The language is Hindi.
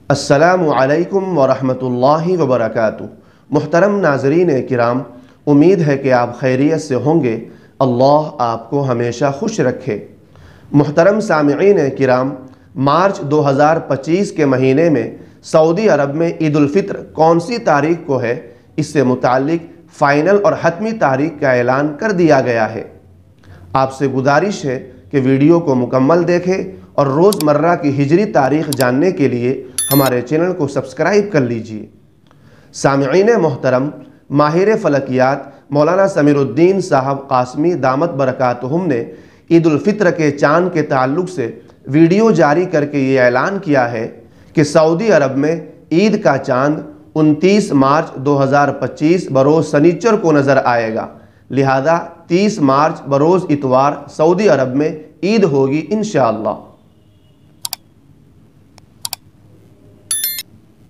अस्सलामु अलैकुम वरहमतुल्लाहि वबरकातुहू। मुहतरम नाज़रीन किराम, उम्मीद है कि आप खैरियत से होंगे। अल्लाह आपको हमेशा खुश रखे। मुहतरम सामिईन किराम, मार्च 2025 के महीने में सऊदी अरब में ईद उल फित्र कौन सी तारीख को है, इससे मुताल्लिक फ़ाइनल और हतमी तारीख का ऐलान कर दिया गया है। आपसे गुजारिश है कि वीडियो को मुकम्मल देखें और रोज़मर्रा की हिजरी तारीख जानने के लिए हमारे चैनल को सब्सक्राइब कर लीजिए। सामिईन मोहतरम, माहिर फ़लकियात मौलाना समीरुद्दीन साहब कासमी दामत बरकातुहुम ने ईद उल फित्र के चाँद के ताल्लुक़ से वीडियो जारी करके ये ऐलान किया है कि सऊदी अरब में ईद का चाँद 29 मार्च 2025 बरोज़ शनिचर को नज़र आएगा। लिहाजा 30 मार्च बरोज़ इतवार सऊदी अरब में ईद होगी इंशाअल्लाह।